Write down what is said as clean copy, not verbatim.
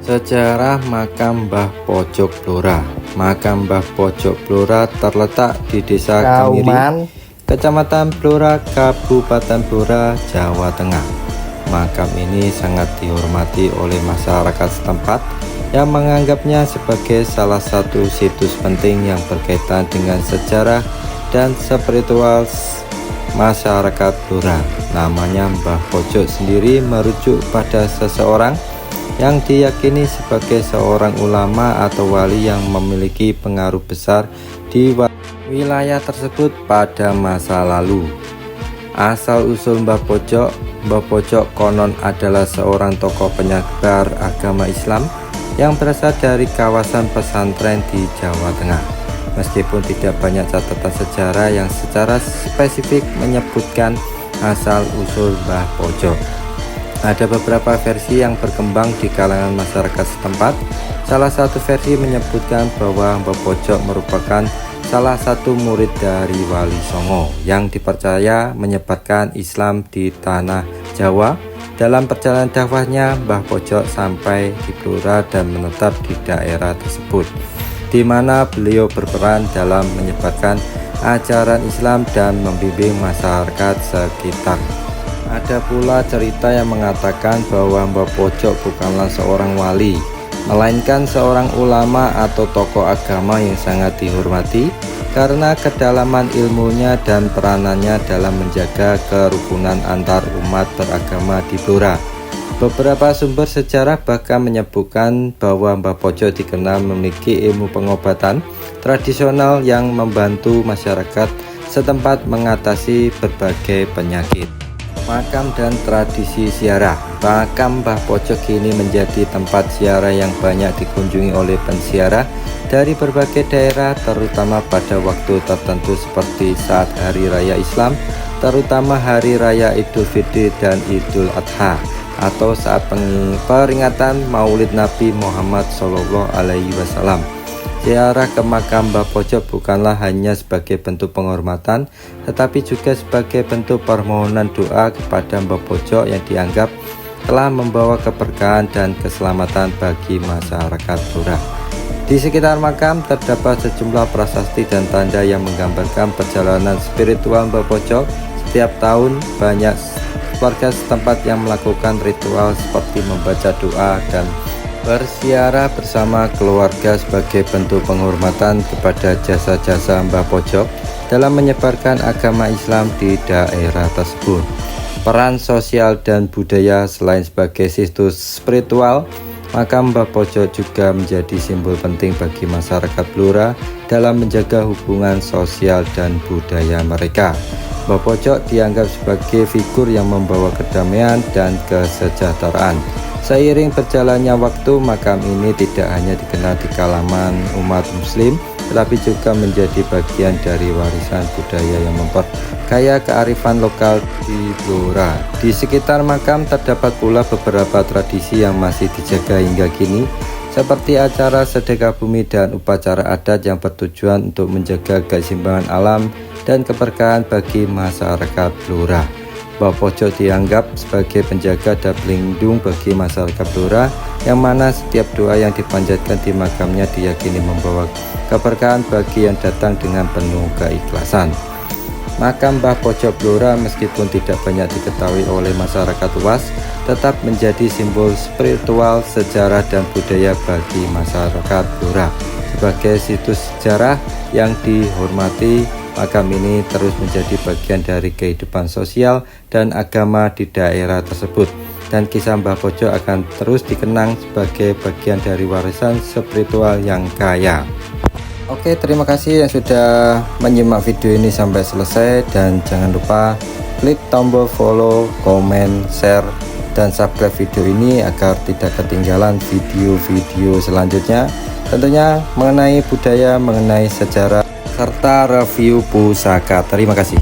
Sejarah makam Mbah Pojok Blora. Makam Mbah Pojok Blora terletak di Desa Kemiri, Kecamatan Blora, Kabupaten Blora, Jawa Tengah. Makam ini sangat dihormati oleh masyarakat setempat yang menganggapnya sebagai salah satu situs penting yang berkaitan dengan sejarah dan spiritual masyarakat Blora. Namanya Mbah Pojok sendiri merujuk pada seseorang yang diyakini sebagai seorang ulama atau wali yang memiliki pengaruh besar di wilayah tersebut pada masa lalu. Asal-usul Mbah Pojok konon adalah seorang tokoh penyebar agama Islam yang berasal dari kawasan pesantren di Jawa Tengah. Meskipun tidak banyak catatan sejarah yang secara spesifik menyebutkan asal-usul Mbah Pojok, ada beberapa versi yang berkembang di kalangan masyarakat setempat. Salah satu versi menyebutkan bahwa Mbah Pojok merupakan salah satu murid dari Wali Songo yang dipercaya menyebarkan Islam di tanah Jawa. Dalam perjalanan dakwahnya, Mbah Pojok sampai di Blora dan menetap di daerah tersebut, di mana beliau berperan dalam menyebarkan ajaran Islam dan membimbing masyarakat sekitar. Ada pula cerita yang mengatakan bahwa Mbah Pojok bukanlah seorang wali, melainkan seorang ulama atau tokoh agama yang sangat dihormati karena kedalaman ilmunya dan peranannya dalam menjaga kerukunan antar umat beragama di Blora. Beberapa sumber sejarah bahkan menyebutkan bahwa Mbah Pojok dikenal memiliki ilmu pengobatan tradisional yang membantu masyarakat setempat mengatasi berbagai penyakit. Makam dan tradisi ziarah. Makam Mbah Pojok kini menjadi tempat ziarah yang banyak dikunjungi oleh penziarah dari berbagai daerah, terutama pada waktu tertentu seperti saat Hari Raya Islam, terutama Hari Raya Idul Fitri dan Idul Adha, atau saat peringatan Maulid Nabi Muhammad SAW. Ziarah ke makam Mbah Pojok bukanlah hanya sebagai bentuk penghormatan, tetapi juga sebagai bentuk permohonan doa kepada Mbah Pojok yang dianggap telah membawa keberkahan dan keselamatan bagi masyarakat Blora. Di sekitar makam terdapat sejumlah prasasti dan tanda yang menggambarkan perjalanan spiritual Mbah Pojok. Setiap tahun banyak warga setempat yang melakukan ritual seperti membaca doa dan berziarah bersama keluarga sebagai bentuk penghormatan kepada jasa-jasa Mbah Pojok dalam menyebarkan agama Islam di daerah tersebut. Peran sosial dan budaya. Selain sebagai situs spiritual, makam Mbah Pojok juga menjadi simbol penting bagi masyarakat Blora dalam menjaga hubungan sosial dan budaya mereka. Mbah Pojok dianggap sebagai figur yang membawa kedamaian dan kesejahteraan. Seiring berjalannya waktu, makam ini tidak hanya dikenal di kalangan umat muslim, tetapi juga menjadi bagian dari warisan budaya yang memperkaya kearifan lokal di Blora. Di sekitar makam terdapat pula beberapa tradisi yang masih dijaga hingga kini, seperti acara sedekah bumi dan upacara adat yang bertujuan untuk menjaga keseimbangan alam dan keberkahan bagi masyarakat Blora. Mbah Pojok dianggap sebagai penjaga dan pelindung bagi masyarakat Blora, yang mana setiap doa yang dipanjatkan di makamnya diyakini membawa keberkahan bagi yang datang dengan penuh keikhlasan. Makam Mbah Pojok Blora meskipun tidak banyak diketahui oleh masyarakat luas, tetap menjadi simbol spiritual, sejarah dan budaya bagi masyarakat Blora. Sebagai situs sejarah yang dihormati, makam ini terus menjadi bagian dari kehidupan sosial dan agama di daerah tersebut, dan kisah Mbah Pojok akan terus dikenang sebagai bagian dari warisan spiritual yang kaya. Oke, terima kasih yang sudah menyimak video ini sampai selesai, dan jangan lupa klik tombol follow, komen, share, dan subscribe video ini agar tidak ketinggalan video-video selanjutnya, tentunya mengenai budaya, mengenai sejarah, serta review pusaka. Terima kasih.